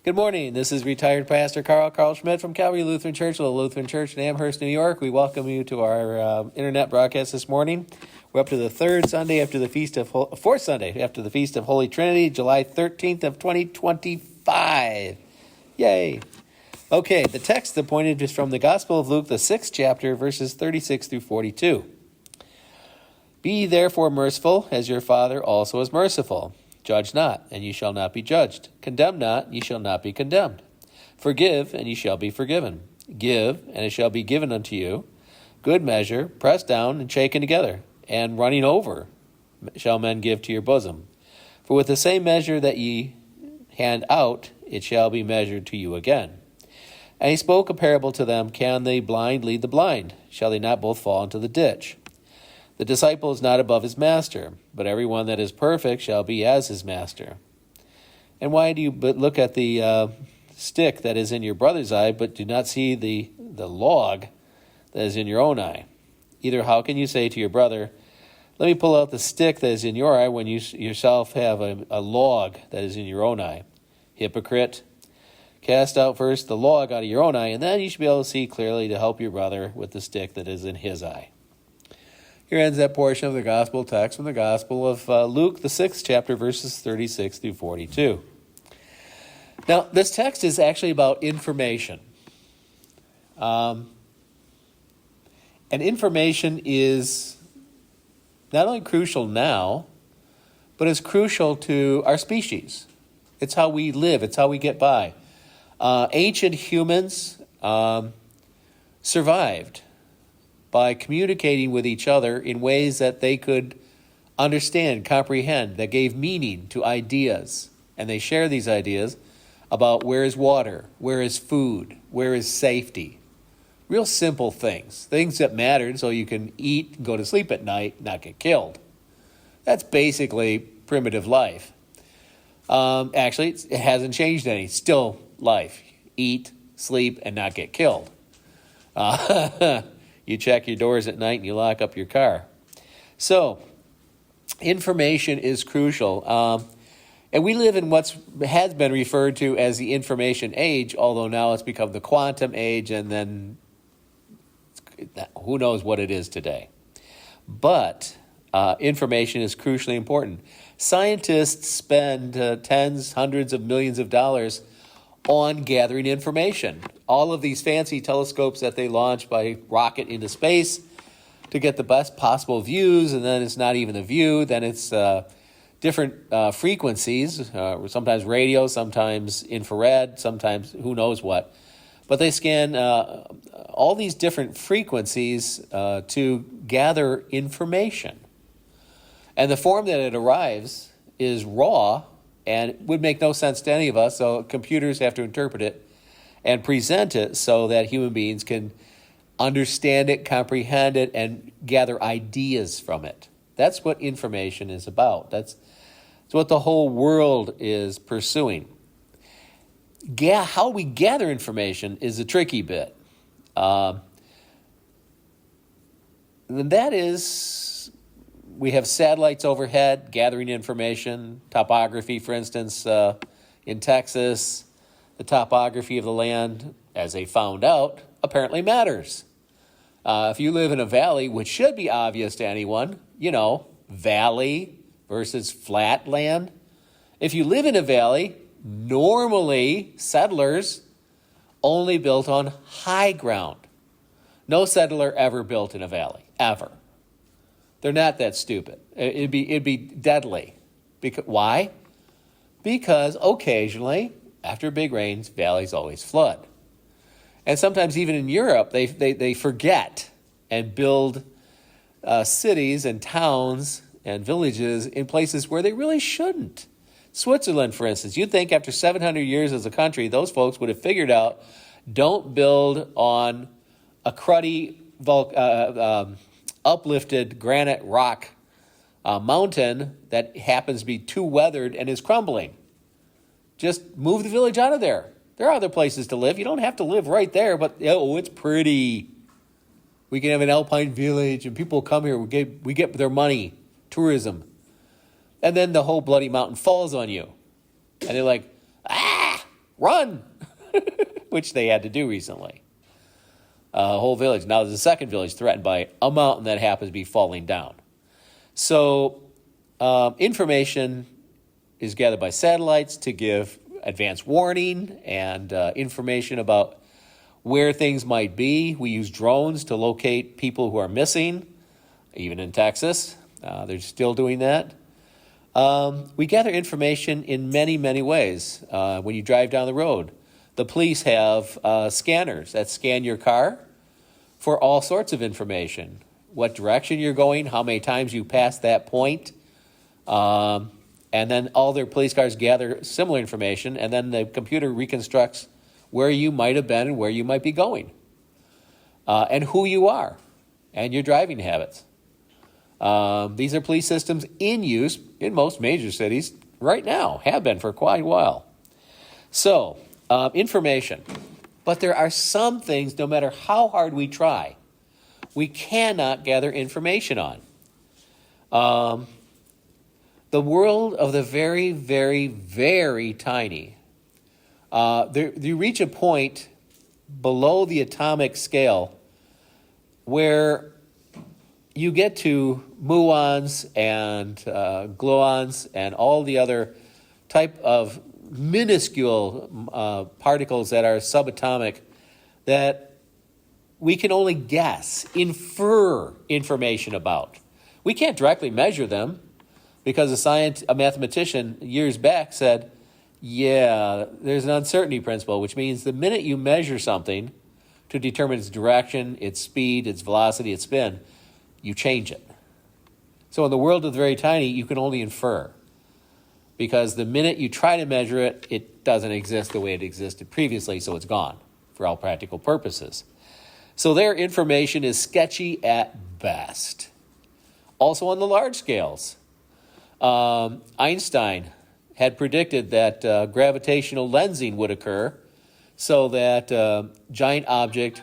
Good morning. This is retired Pastor Karl Schmidt from Calvary Lutheran Church, the Lutheran Church in Amherst, New York. We welcome you to our internet broadcast this morning. We're up to the fourth Sunday after the Feast of Holy Trinity, July 13th of 2025. Yay. Okay, the text appointed is from the Gospel of Luke, the 6th chapter, verses 36 through 42. Be therefore merciful, as your Father also is merciful. Judge not, and ye shall not be judged. Condemn not, ye shall not be condemned. Forgive, and ye shall be forgiven. Give, and it shall be given unto you. Good measure, pressed down and shaken together, and running over, shall men give to your bosom. For with the same measure that ye hand out, it shall be measured to you again. And he spoke a parable to them, Can the blind lead the blind? Shall they not both fall into the ditch? The disciple is not above his master, but every one that is perfect shall be as his master. And why do you but look at the stick that is in your brother's eye, but do not see the log that is in your own eye? Either how can you say to your brother, Let me pull out the stick that is in your eye, when you yourself have a log that is in your own eye? Hypocrite, cast out first the log out of your own eye, and then you should be able to see clearly to help your brother with the stick that is in his eye. Here ends that portion of the gospel text from the Gospel of Luke, the 6th chapter, verses 36 through 42. Now, this text is actually about information. And information is not only crucial now, but it's crucial to our species. It's how we live. It's how we get by. Ancient humans survived by communicating with each other in ways that they could understand, comprehend, that gave meaning to ideas. And they share these ideas about where is water, where is food, where is safety. Real simple things that mattered so you can eat and go to sleep at night, not get killed. That's basically primitive life. Actually, it hasn't changed any. It's still life. Eat, sleep, and not get killed. You check your doors at night and you lock up your car. So, information is crucial. And we live in what has been referred to as the information age, although now it's become the quantum age, and then who knows what it is today. But information is crucially important. Scientists spend tens, hundreds of millions of dollars on gathering information. All of these fancy telescopes that they launch by rocket into space to get the best possible views, and then it's not even a view, then it's different frequencies, sometimes radio, sometimes infrared, sometimes who knows what. But they scan all these different frequencies to gather information. And the form that it arrives is raw, and it would make no sense to any of us, so computers have to interpret it and present it so that human beings can understand it, comprehend it, and gather ideas from it. That's what information is about. That's what the whole world is pursuing. How we gather information is a tricky bit. And that is, we have satellites overhead gathering information, topography, for instance, in Texas. The topography of the land, as they found out, apparently matters. If you live in a valley, which should be obvious to anyone, valley versus flat land. If you live in a valley, normally settlers only built on high ground. No settler ever built in a valley, ever. They're not that stupid. It'd be deadly. Why? Because occasionally, after big rains, valleys always flood. And sometimes even in Europe, they forget and build cities and towns and villages in places where they really shouldn't. Switzerland, for instance, you'd think after 700 years as a country, those folks would have figured out, don't build on a cruddy, uplifted granite rock mountain that happens to be too weathered and is crumbling. Just move the village out of there. There are other places to live. You don't have to live right there, but it's pretty. We can have an alpine village, and people come here. We get their money, tourism. And then the whole bloody mountain falls on you. And they're like, run, which they had to do recently. A whole village. Now there's a second village threatened by a mountain that happens to be falling down. So information is gathered by satellites to give advance warning and information about where things might be. We use drones to locate people who are missing, even in Texas. They're still doing that. We gather information in many, many ways. When you drive down the road, the police have scanners that scan your car for all sorts of information. What direction you're going, how many times you passed that point. And then all their police cars gather similar information, and then the computer reconstructs where you might have been and where you might be going. And who you are, and your driving habits. These are police systems in use in most major cities right now, have been for quite a while. So, information. But there are some things, no matter how hard we try, we cannot gather information on. The world of the very, very, very tiny. You reach a point below the atomic scale where you get to muons and gluons and all the other type of minuscule particles that are subatomic that we can only guess, infer information about. We can't directly measure them because a mathematician years back said, yeah, there's an uncertainty principle, which means the minute you measure something to determine its direction, its speed, its velocity, its spin, you change it. So in the world of the very tiny, you can only infer. Because the minute you try to measure it, it doesn't exist the way it existed previously, so it's gone for all practical purposes. So their information is sketchy at best. Also on the large scales, Einstein had predicted that gravitational lensing would occur so that a giant object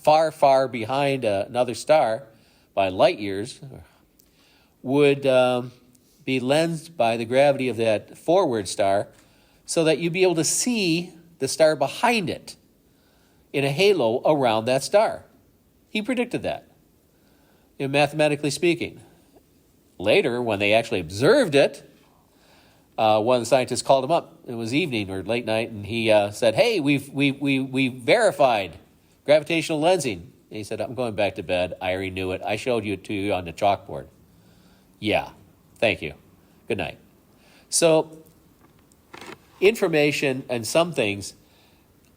far, far behind another star by light years would be lensed by the gravity of that forward star so that you'd be able to see the star behind it in a halo around that star. He predicted that, mathematically speaking. Later, when they actually observed it, one of the scientists called him up. It was evening or late night, and he said, "Hey, we verified gravitational lensing." And he said, "I'm going back to bed. I already knew it. I showed it to you on the chalkboard." "Yeah, thank you. Good night." So, information and some things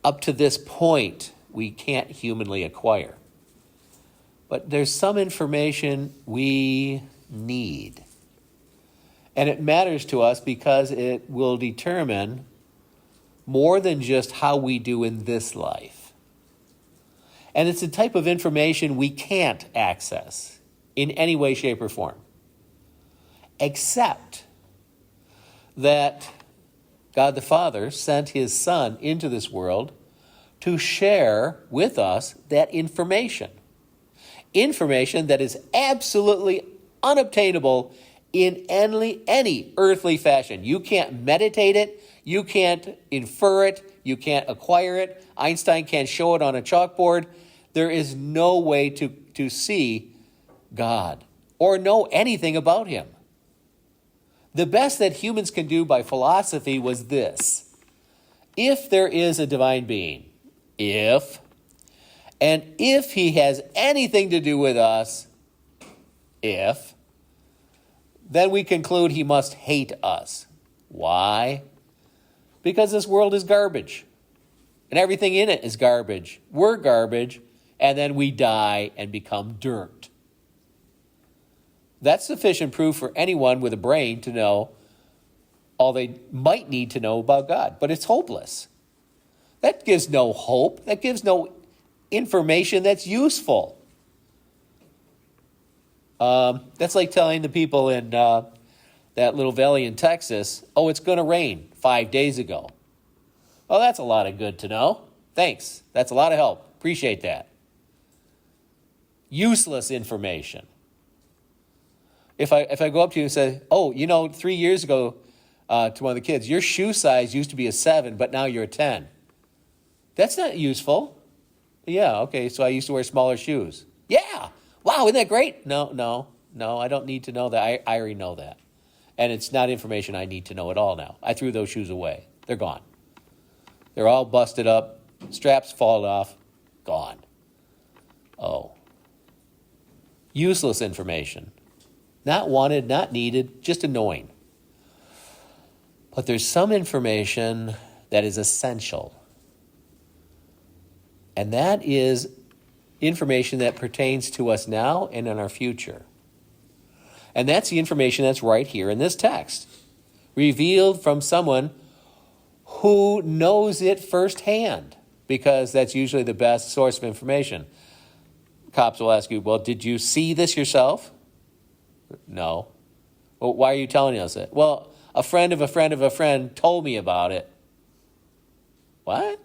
up to this point we can't humanly acquire. But there's some information we need. And it matters to us because it will determine more than just how we do in this life. And it's a type of information we can't access in any way, shape, or form. Except that God the Father sent his Son into this world to share with us that information. Information that is absolutely unobtainable in any earthly fashion. You can't meditate it. You can't infer it. You can't acquire it. Einstein can't show it on a chalkboard. There is no way to see God or know anything about him. The best that humans can do by philosophy was this. If there is a divine being, if he has anything to do with us, then we conclude he must hate us. Why? Because this world is garbage. And everything in it is garbage. We're garbage, and then we die and become dirt. That's sufficient proof for anyone with a brain to know all they might need to know about God. But it's hopeless. That gives no hope. That gives no information that's useful. That's like telling the people in that little valley in Texas, "Oh, it's going to rain 5 days ago." Well, that's a lot of good to know. Thanks. That's a lot of help. Appreciate that. Useless information. If I go up to you and say, "Oh, 3 years ago, to one of the kids, your shoe size used to be a 7, but now you're a 10. That's not useful. Yeah, okay, so I used to wear smaller shoes. Yeah, wow, isn't that great? No, I don't need to know that. I already know that. And it's not information I need to know at all now. I threw those shoes away. They're gone. They're all busted up, straps fall off, gone. Oh. Useless information. Not wanted, not needed, just annoying. But there's some information that is essential. And that is information that pertains to us now and in our future. And that's the information that's right here in this text. Revealed from someone who knows it firsthand, because that's usually the best source of information. Cops will ask you, well, did you see this yourself? No. Well, why are you telling us it? Well, a friend of a friend of a friend told me about it. What?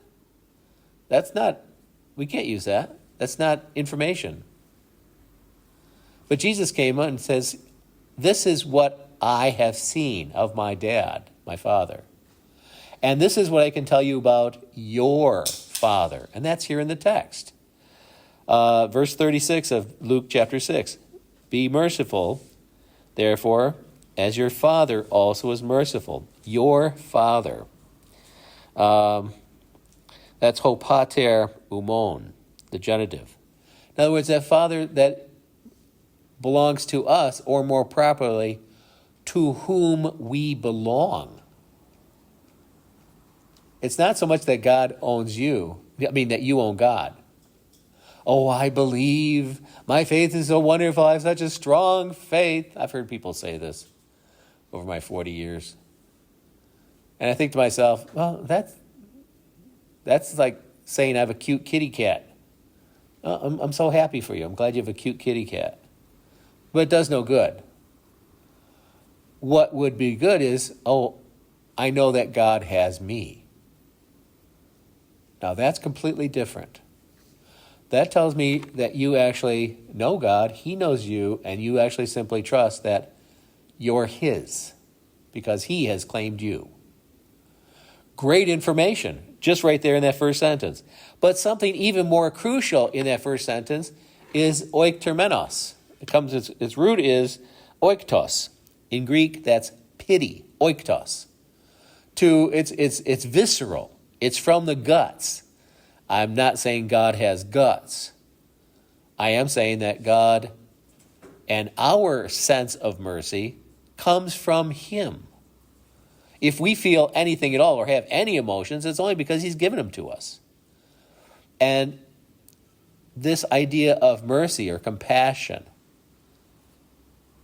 We can't use that. That's not information. But Jesus came and says, this is what I have seen of my dad, my father. And this is what I can tell you about your father. And that's here in the text. Verse 36 of Luke chapter 6. Be merciful, therefore, as your Father also is merciful. Your Father. That's ho pater umon, the genitive. In other words, that Father that belongs to us, or more properly, to whom we belong. It's not so much that God owns you, that you own God. Oh, I believe. My faith is so wonderful. I have such a strong faith. I've heard people say this over my 40 years. And I think to myself, well, that's like saying I have a cute kitty cat. I'm so happy for you. I'm glad you have a cute kitty cat. But it does no good. What would be good is, I know that God has me. Now that's completely different. That tells me that you actually know God, He knows you, and you actually simply trust that you're His because He has claimed you. Great information, just right there in that first sentence. But something even more crucial in that first sentence is oiktermenos. Its root is oiktos. In Greek, that's pity, oiktos. It's visceral. It's from the guts. I'm not saying God has guts. I am saying that God and our sense of mercy comes from Him. If we feel anything at all or have any emotions, it's only because He's given them to us. And this idea of mercy or compassion,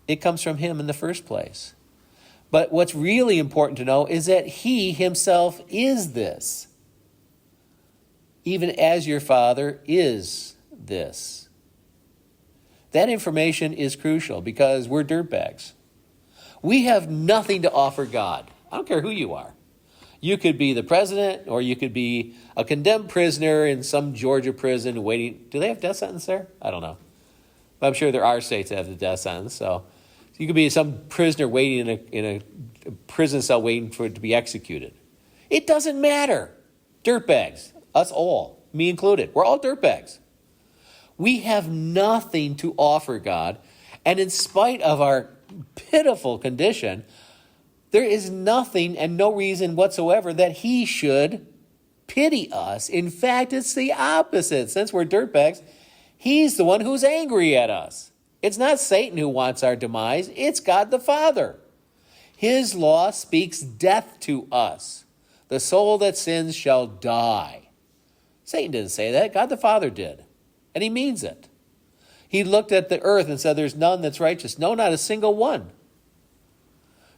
it comes from Him in the first place. But what's really important to know is that He Himself is this. Even as your Father is this. That information is crucial because we're dirtbags. We have nothing to offer God. I don't care who you are. You could be the president, or you could be a condemned prisoner in some Georgia prison waiting. Do they have death sentence there? I don't know. But I'm sure there are states that have the death sentence. So you could be some prisoner waiting in a prison cell waiting for it to be executed. It doesn't matter. Dirtbags. Us all, me included. We're all dirtbags. We have nothing to offer God. And in spite of our pitiful condition, there is nothing and no reason whatsoever that He should pity us. In fact, it's the opposite. Since we're dirtbags, He's the one who's angry at us. It's not Satan who wants our demise. It's God the Father. His law speaks death to us. The soul that sins shall die. Satan didn't say that. God the Father did. And He means it. He looked at the earth and said, there's none that's righteous. No, not a single one.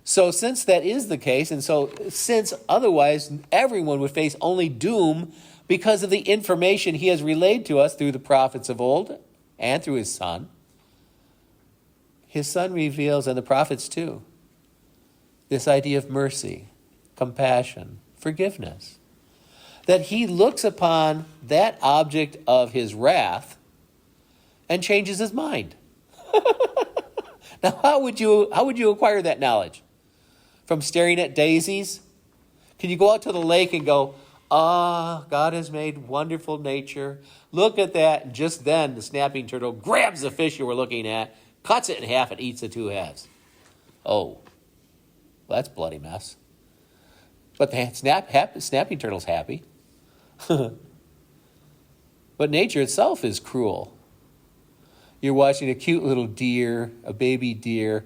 So since that is the case, and so since otherwise everyone would face only doom because of the information He has relayed to us through the prophets of old and through His Son reveals, and the prophets too, this idea of mercy, compassion, forgiveness. That He looks upon that object of His wrath and changes His mind. Now, how would you acquire that knowledge? from staring at daisies? Can you go out to the lake and go, God has made wonderful nature. Look at that. And just then, the snapping turtle grabs the fish you were looking at, cuts it in half, and eats the two halves. Oh, well, that's a bloody mess. But the snapping turtle's happy. But nature itself is cruel. You're watching a cute little deer, a baby deer,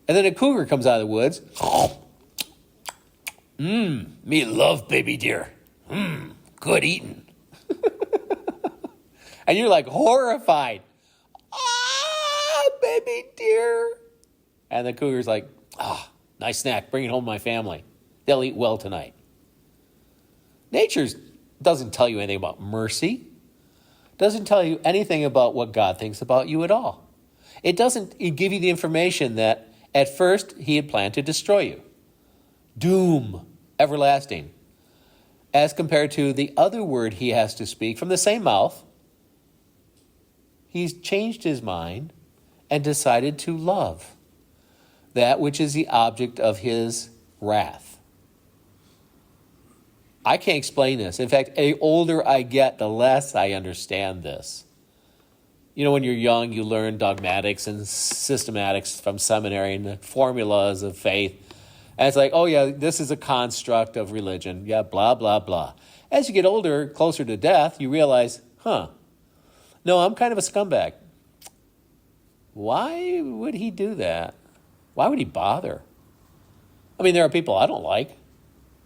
and then a cougar comes out of the woods. Me love baby deer. Good eating. And you're like horrified. Baby deer. And the cougar's like, nice snack. Bring it home to my family. They'll eat well tonight. Nature doesn't tell you anything about mercy. Doesn't tell you anything about what God thinks about you at all. It doesn't give you the information that at first he had planned to destroy you. Doom, everlasting. As compared to the other word he has to speak from the same mouth, he's changed his mind and decided to love that which is the object of his wrath. I can't explain this. In fact, the older I get, the less I understand this. You know, when you're young, you learn dogmatics and systematics from seminary and the formulas of faith. And it's like, oh yeah, this is a construct of religion. Yeah, blah, blah, blah. As you get older, closer to death, you realize, no, I'm kind of a scumbag. Why would he do that? Why would he bother? I mean, there are people I don't like.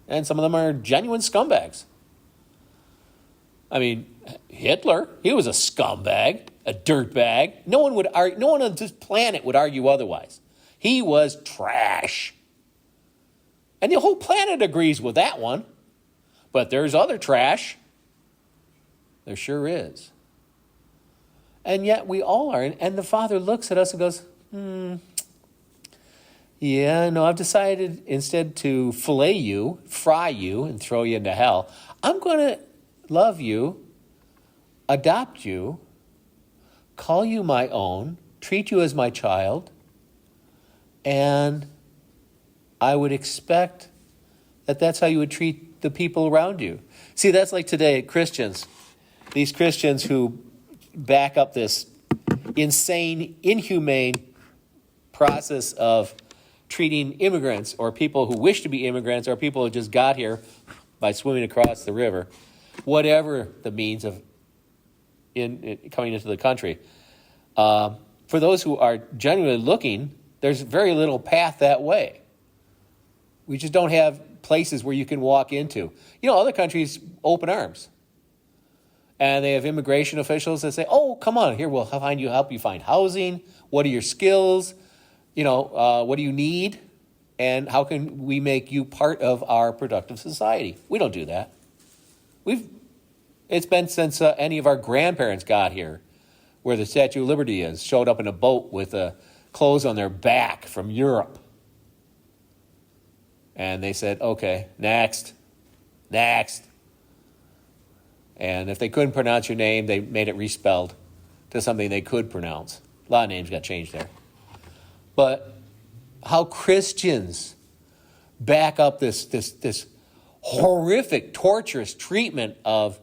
And some of them are genuine scumbags. I mean, Hitler, he was a scumbag, a dirtbag. No one on this planet would argue otherwise. He was trash. And the whole planet agrees with that one. But there's other trash. There sure is. And yet we all are. And the Father looks at us and goes, yeah, no, I've decided instead to fillet you, fry you, and throw you into hell. I'm going to love you, adopt you, call you my own, treat you as my child, and I would expect that that's how you would treat the people around you. See, that's like today, Christians. These Christians who back up this insane, inhumane process of treating immigrants or people who wish to be immigrants or people who just got here by swimming across the river, whatever the means of coming into the country. For those who are genuinely looking, there's very little path that way. We just don't have places where you can walk into. You know, other countries open arms. And they have immigration officials that say, oh, come on, here, we'll help you find housing. What are your skills? What do you need? And how can we make you part of our productive society? We don't do that. It's been since any of our grandparents got here, where the Statue of Liberty is, showed up in a boat with clothes on their back from Europe. And they said, okay, next. And if they couldn't pronounce your name, they made it respelled to something they could pronounce. A lot of names got changed there. But how Christians back up this horrific, torturous treatment of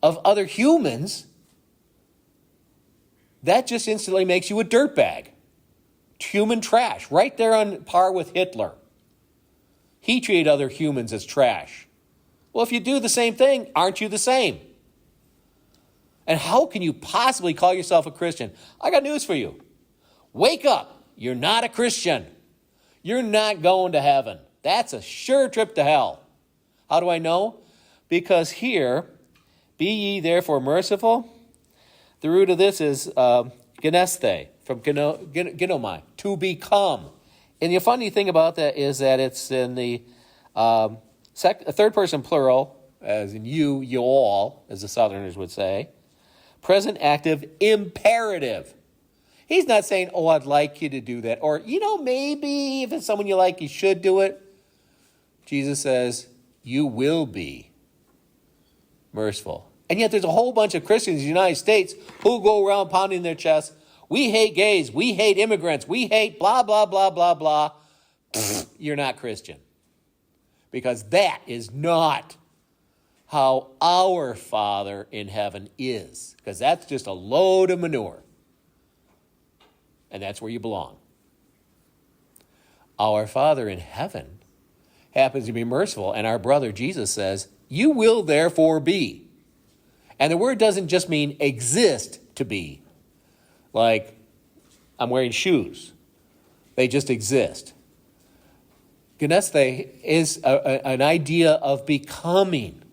other humans, that just instantly makes you a dirtbag. Human trash, right there on par with Hitler. He treated other humans as trash. Well, if you do the same thing, aren't you the same? And how can you possibly call yourself a Christian? I got news for you. Wake up. You're not a Christian. You're not going to heaven. That's a sure trip to hell. How do I know? Because here, be ye therefore merciful. The root of this is genesthe, from genomai, to become. And the funny thing about that is that it's in the third person plural, as in you all, as the Southerners would say. Present active imperative. He's not saying, oh, I'd like you to do that. Or, maybe if it's someone you like, you should do it. Jesus says, you will be merciful. And yet there's a whole bunch of Christians in the United States who go around pounding their chests. We hate gays. We hate immigrants. We hate blah, blah, blah, blah, blah. you're not Christian. Because that is not how our Father in heaven is. Because that's just a load of manure. And that's where you belong. Our Father in heaven happens to be merciful, and our brother Jesus says, you will therefore be. And the word doesn't just mean exist to be. Like, I'm wearing shoes. They just exist. Geneste is an idea of becoming.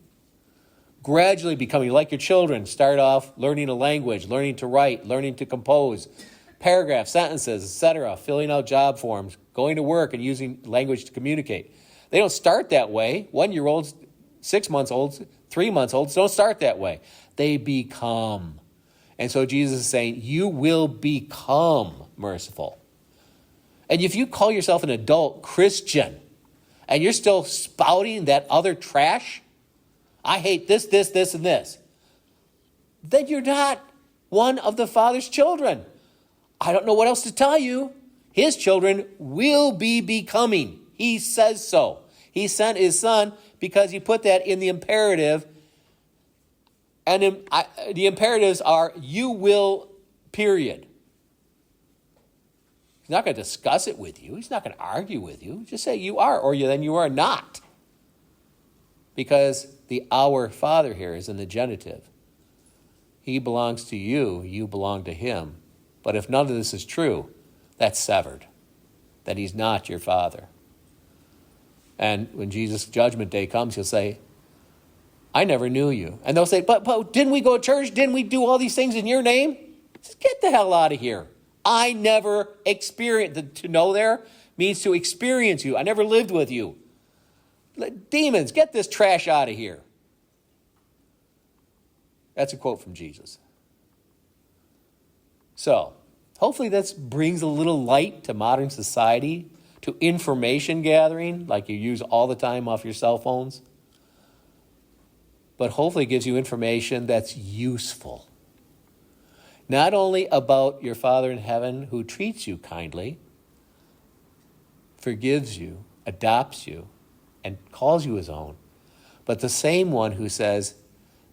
Gradually becoming, like your children, start off learning a language, learning to write, learning to compose, paragraphs, sentences, etc., filling out job forms, going to work and using language to communicate. They don't start that way. 1-year-olds, 6 months olds, 3 months olds don't start that way. They become. And so Jesus is saying, you will become merciful. And if you call yourself an adult Christian and you're still spouting that other trash, I hate this, and this, then you're not one of the Father's children. I don't know what else to tell you. His children will be becoming. He says so. He sent his Son because he put that in the imperative. And the imperatives are, you will, period. He's not going to discuss it with you. He's not going to argue with you. Just say you are, or then you are not. Because the our Father here is in the genitive. He belongs to you. You belong to him. But if none of this is true, that's severed. That he's not your Father. And when Jesus' judgment day comes, he'll say, I never knew you. And they'll say, but didn't we go to church? Didn't we do all these things in your name? Just get the hell out of here. I never experienced. To know there means to experience you. I never lived with you. Demons, get this trash out of here. That's a quote from Jesus. So, hopefully this brings a little light to modern society, to information gathering, like you use all the time off your cell phones. But hopefully it gives you information that's useful. Not only about your Father in heaven who treats you kindly, forgives you, adopts you, and calls you his own, but the same one who says,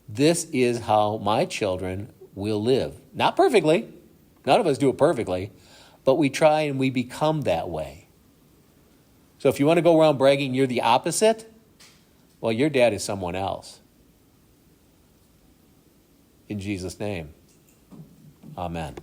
this is how my children will live. Not perfectly. None of us do it perfectly, but we try and we become that way. So if you want to go around bragging you're the opposite, well, your dad is someone else. In Jesus' name, amen.